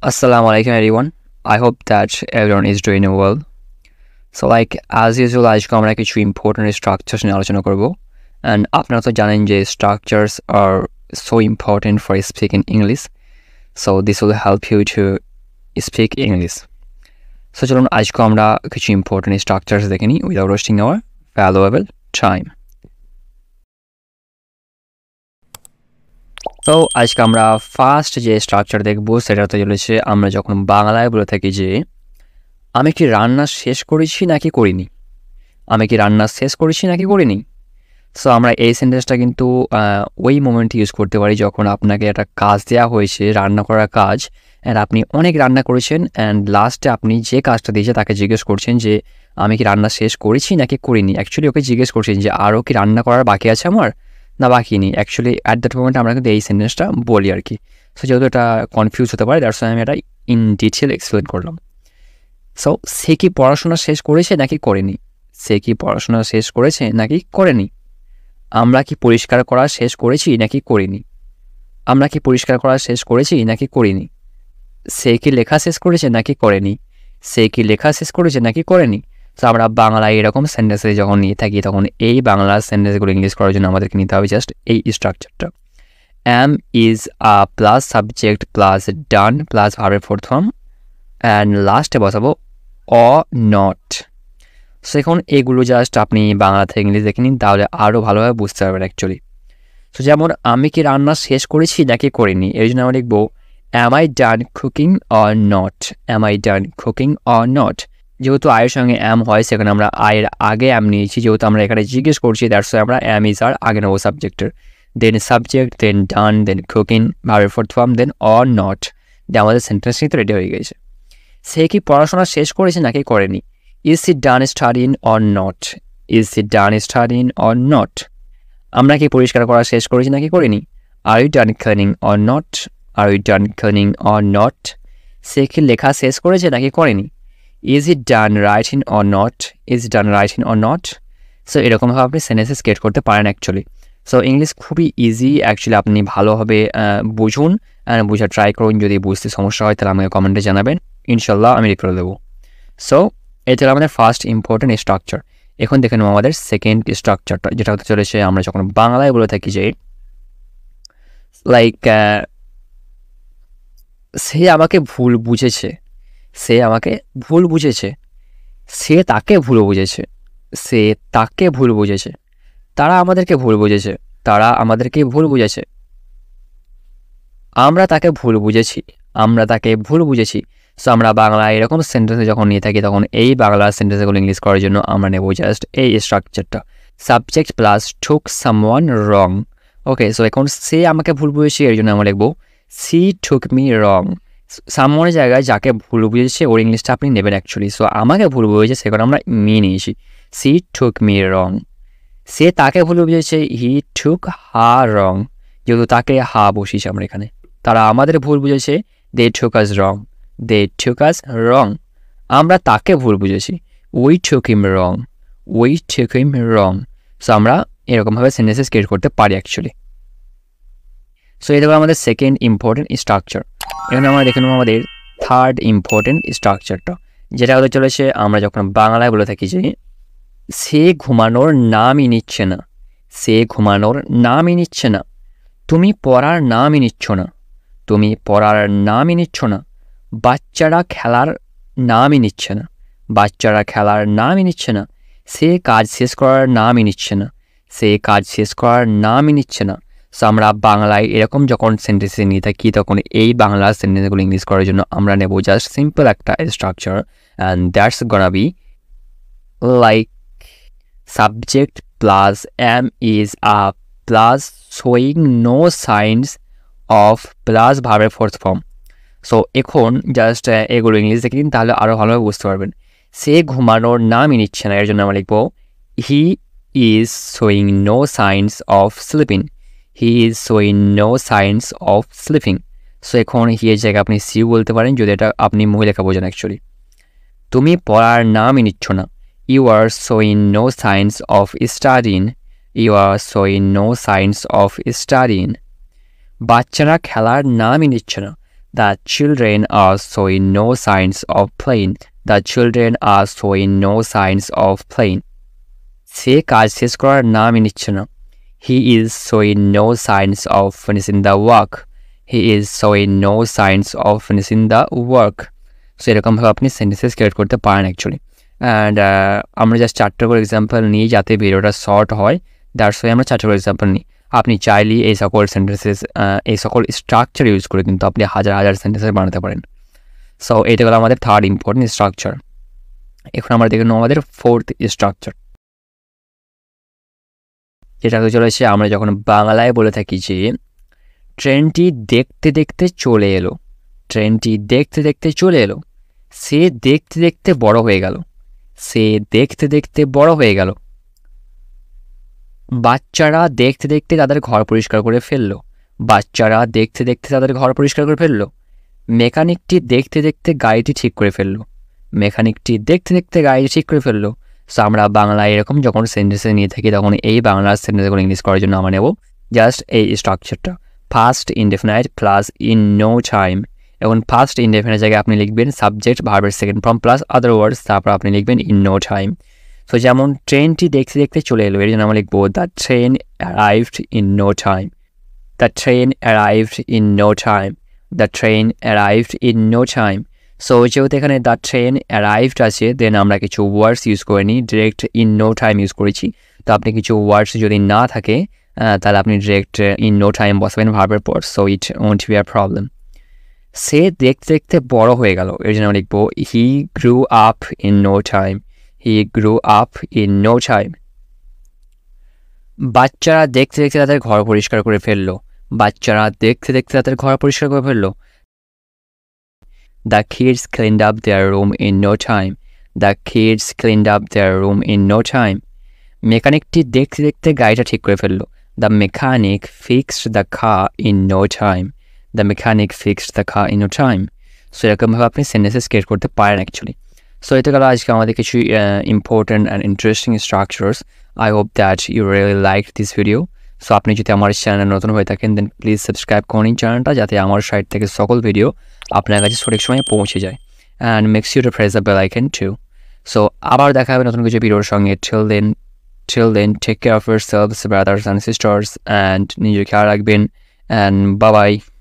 Assalamu alaikum everyone. I hope that everyone is doing well. So as usual আজকে আমরা কিছু important structures নিয়ে আলোচনা করব and আপনারা তো জানেন যে structures are so important for speaking English. So this will help you to speak English. So চলুন আজকে আমরা কিছু important structures দেখে নিই without wasting our valuable time. তো আজকে আমরা ফার্স্ট যে স্ট্রাকচার দেখব সেটাতে চলেছে আমরা যখন বাংলায় বলে থাকি যে আমি কি রান্না শেষ করেছি নাকি করিনি, আমি কি রান্না শেষ করেছি নাকি করিনি। সো আমরা এই সেন্টেন্সটা কিন্তু ওই মোমেন্টে ইউজ করতে পারি যখন আপনাকে একটা কাজ দেওয়া হয়েছে, রান্না করার কাজ, অ্যান্ড আপনি অনেক রান্না করেছেন অ্যান্ড লাস্টে আপনি যে কাজটা দিয়েছে তাকে জিজ্ঞেস করছেন যে আমি কি রান্না শেষ করেছি নাকি করিনি। অ্যাকচুয়ালি ওকে জিজ্ঞেস করছেন যে আরও কি রান্না করার বাকি আছে আমার না বাকি নেই। অ্যাকচুয়ালি অ্যাট দ্যাট মোমেন্ট আমরা কিন্তু এই সেন্টেন্সটা বলি আর কি। সো যেহেতু এটা কনফিউজ হতে পারে দ্যাটস আমি এটা ইন ডিটেল এক্সপ্লেন করলাম। সো সে কি পড়াশোনা শেষ করেছে নাকি করেনি, সে কি পড়াশোনা শেষ করেছে নাকি করেনি। আমরা কি পরিষ্কার করা শেষ করেছি নাকি করিনি, আমরা কি পরিষ্কার করা শেষ করেছি নাকি করিনি। সে কি লেখা শেষ করেছে নাকি করেনি, সে কি লেখা শেষ করেছে নাকি করেনি। তো আমরা বাংলায় এরকম সেন্টেন্সে যখন নিয়ে থাকি তখন এই বাংলা সেন্টেন্সগুলো ইংলিশ করার জন্য আমাদেরকে নিতে হবে জাস্ট এই স্ট্রাকচারটা। Am is are plus subject plus done plus ভার্বের ফোর্থ ফর্ম অ্যান্ড লাস্টে বসাবো অ নট। সো এখন এগুলো জাস্ট আপনি বাংলা থেকে ইংলিশ দেখে নিন, তাহলে আরও ভালোভাবে বুঝতে পারবেন অ্যাকচুয়ালি। সো যেমন আমি কি রান্না শেষ করেছি নাকি করিনি, এর জন্য আমরা লিখবো am I done cooking or not, am I done cooking or not. যেহেতু আয়ের সঙ্গে অ্যাম হয় সেখানে আমরা আয়ের আগে অ্যাম নিয়েছি, যেহেতু আমরা এখানে জিজ্ঞেস করছি দ্যাটস ওয়াই আমরা অ্যাম ইজ আর আগে নেবো সাবজেক্টের, দেন সাবজেক্ট, দেন ডান, দেন কুকিং, ভার্বের fourth form, than or not, দিয়ে আমাদের সেন্টেন্স কিন্তু রেডি হয়ে গেছে। সে কি পড়াশোনা শেষ করেছে নাকি করেনি, is he done studying or not, is he done studying or not. আমরা কি পরিষ্কার করা শেষ করেছি নাকি করিনি, are you done cleaning or not, are you done cleaning or not. সে কি লেখা শেষ করেছে নাকি করেনি, is it done writing or not, is done writing or not. So এরকমভাবে আপনি সেন্টেন্সেস ক্রিয়েট করতে পারেন অ্যাকচুয়ালি। সো ইংলিশ খুবই ইজি অ্যাকচুয়ালি, আপনি ভালোভাবে বুঝুন অ্যান্ড বোঝা ট্রাই করুন। যদি বুঝতে সমস্যা হয় তাহলে আমাকে কমেন্টে জানাবেন, ইনশাল্লাহ আমি রিপ্লাই দেবো। সো এটা হলো আমাদের ফার্স্ট ইম্পর্টেন্ট স্ট্রাকচার। এখন দেখে নেব আমাদের সেকেন্ড স্ট্রাকচারটা, যেটা হতে চলেছে আমরা যখন বাংলায় বলে থাকি যে লাইক সে আমাকে ভুল বুঝেছে, সে আমাকে ভুল বুঝেছে, সে তাকে ভুল বুঝেছে, সে তাকে ভুল বুঝেছে, তারা আমাদেরকে ভুল বুঝেছে, তারা আমাদেরকে ভুল বুঝেছে, আমরা তাকে ভুল বুঝেছি, আমরা তাকে ভুল বুঝেছি। সো আমরা বাংলা এরকম সেন্টেন্সে যখন নিয়ে থাকি তখন এই বাংলা সেন্টেন্সগুলো ইংলিশ করার জন্য আমরা নেব জাস্ট এই স্ট্রাকচারটা, সাবজেক্ট প্লাস টুক সামওয়ান রং। ওকে, সো এখন সে আমাকে ভুল বুঝেছে, এর জন্য আমরা লিখবো সি টুক মি রং। সামওয়ানের জায়গায় যাকে ভুল বুঝেছে ওর ইংলিশটা আপনি নেবেন অ্যাকচুয়ালি। সো আমাকে ভুল বুঝেছে সেখানে আমরা মি নিয়েছি, সি টুক মি রং। সে তাকে ভুল বুঝেছে, হি টুক হা রং, যেহেতু তাকে হা বসিয়েছি আমরা এখানে। তারা আমাদের ভুল বুঝেছে, দে টুক আস রং, দে টুক আস রং। আমরা তাকে ভুল বুঝেছি, we took him wrong, we took him wrong. So আমরা এরকমভাবে সেন্টেন্সেস ক্রিয়েট করতে পারি অ্যাকচুয়ালি। সো এটা হলো আমাদের সেকেন্ড ইম্পর্টেন্ট স্ট্রাকচার। এখানে আমরা দেখে নেব আমাদের থার্ড ইম্পর্টেন্ট স্ট্রাকচারটা, যেটা হতে চলেছে আমরা যখন বাংলায় বলে থাকি যে সে ঘুমানোর নামই নিচ্ছে না, সে ঘুমানোর নামই নিচ্ছে না, তুমি পড়ার নামই নিচ্ছ না, তুমি পড়ার নামই নিচ্ছ না, বাচ্চারা খেলার নামই নিচ্ছে না, বাচ্চারা খেলার নামই নিচ্ছে না, সে কাজ শেষ করার নামই নিচ্ছে না, সে কাজ শেষ করার নামই নিচ্ছে না। সো আমরা বাংলায় এরকম যখন সেন্টেন্সে নিয়ে থাকি তখন এই বাংলা সেন্টেন্সগুলো ইংলিশ করার জন্য আমরা নেব জাস্ট সিম্পল একটা structure, and that's gonna be like subject plus am is are plus showing no science of plus ভার্বের ফোর্থ ফর্ম। সো এখন জাস্ট এগুলো ইংলিশ দেখে নিন তাহলে আরও ভালোভাবে বুঝতে পারবেন। সে ঘুমানোর নামই নিচ্ছে না, এর জন্য আমরা লিখবো he is showing no science of sleeping, he is showing no science of sleeping. So এখন হি এর জায়গায় আপনি সি বলতে পারেন যদি এটা আপনি মহিলাকে বোঝেন অ্যাকচুয়ালি। তুমি পড়ার নামই নিচ্ছ না, you are showing no science of studying, you are showing no science of studying. বাচ্চারা খেলার নামই নিচ্ছে না, The children are showing no signs of playing. The children are showing no signs of playing. সে কাজ শেষ করার নামই নিচ্ছে না। He is showing no signs of finishing the work. He is showing no signs of finishing the work. So এরকমভাবে আপনি sentences create করতে পারেন অ্যাকচুয়ালি। অ্যান্ড আমরা জাস্ট 4টা করে এক্সাম্পল নিই যাতে ভিডিওটা শর্ট হয়, দ্যাটস ওয়াই আমরা 4টা করে এক্সাম্পল নিই। আপনি চাইলেই এই সকল সেন্টেন্সেস এই সকল স্ট্রাকচার ইউজ করে কিন্তু আপনি হাজার হাজার সেন্টেন্সেস বানাতে পারেন। সো এটা হলো আমাদের থার্ড ইম্পর্টেন্ট স্ট্রাকচার। এখন আমরা দেখে নেব আমাদের ফোর্থ স্ট্রাকচার, যেটা চলেছে আমরা যখন বাংলায় বলে থাকি যে ট্রেনটি দেখতে দেখতে চলে এলো। ট্রেনটি দেখতে দেখতে চলে এলো। সে দেখতে দেখতে বড় হয়ে গেল। সে দেখতে দেখতে বড় হয়ে গেল। বাচ্চারা দেখতে দেখতে তাদের ঘর পরিষ্কার করে ফেললো। বাচ্চারা দেখতে দেখতে তাদের ঘর পরিষ্কার করে ফেললো। মেকানিকটি দেখতে দেখতে গাড়িটি ঠিক করে ফেললো। মেকানিকটি দেখতে দেখতে গাড়িটি ঠিক করে ফেললো। সো আমরা বাংলায় এরকম যখন সেন্টেন্সে নিয়ে থাকি তখন এই বাংলার সেন্টেন্সগুলো ইংলিশ করার জন্য আমরা নেব জাস্ট এই স্ট্রাকচারটা, first indefinite plus in no time. এখন ফার্স্ট ইনডেফিনাইট জায়গায় আপনি লিখবেন সাবজেক্ট ভার্বের second form plus other words, তারপর আপনি লিখবেন ইন নো টাইম। সো যেমন ট্রেনটি দেখতে দেখতে চলে এলো, এর জন্য আমরা লিখবো the train arrived in no time. The train arrived in no time. The train arrived in no time. So যেহেতু এখানে দ্য ট্রেন অ্যারাইভড আছে, দেন আমরা কিছু ওয়ার্ডস ইউজ করে নিই, direct in no time use করেছি। তো আপনি কিছু ওয়ার্ডস যদি না থাকে তাহলে আপনি ডিরেক্ট ইন নো টাইম বসাবেন ভার্বের পর, so it won't be a problem. সে দেখতে দেখতে বড় হয়ে গেল, এর জন্য আমরা লিখবো he grew up in no time. He grew up in no time. বাচ্চারা দেখতে দেখতে তাদের ঘর পরিষ্কার করে ফেললো। বাচ্চারা দেখতে দেখতে তাদের ঘর পরিষ্কার করে ফেললো। The kids cleaned up their room in no time. The kids cleaned up their room in no time. মেকানিকটি দেখতে দেখতে গাড়িটা ঠিক করে ফেললো। The mechanic fixed the car in no time. The mechanic fixed the car in no time. So এরকমভাবে আপনি sentences create করতে পারেন অ্যাকচুয়ালি। সো এটা গেল আজকে আমাদের কিছু important and interesting structures. I hope that you really like this video. So আপনি যদি আমার চ্যানেলে নতুন হয়ে থাকেন দেন প্লিজ সাবস্ক্রাইব করুন এই চ্যানেলটা, যাতে আমার সাইট থেকে সকল ভিডিও আপনার কাছে সঠিক সময়ে পৌঁছে যায়। And make sure to press the bell icon too. So আবার দেখা হবে নতুন কিছু ভিডিওর সঙ্গে। Till then, take care of yourselves, brothers and sisters, and নিজের খেয়াল রাখবেন, and bye bye.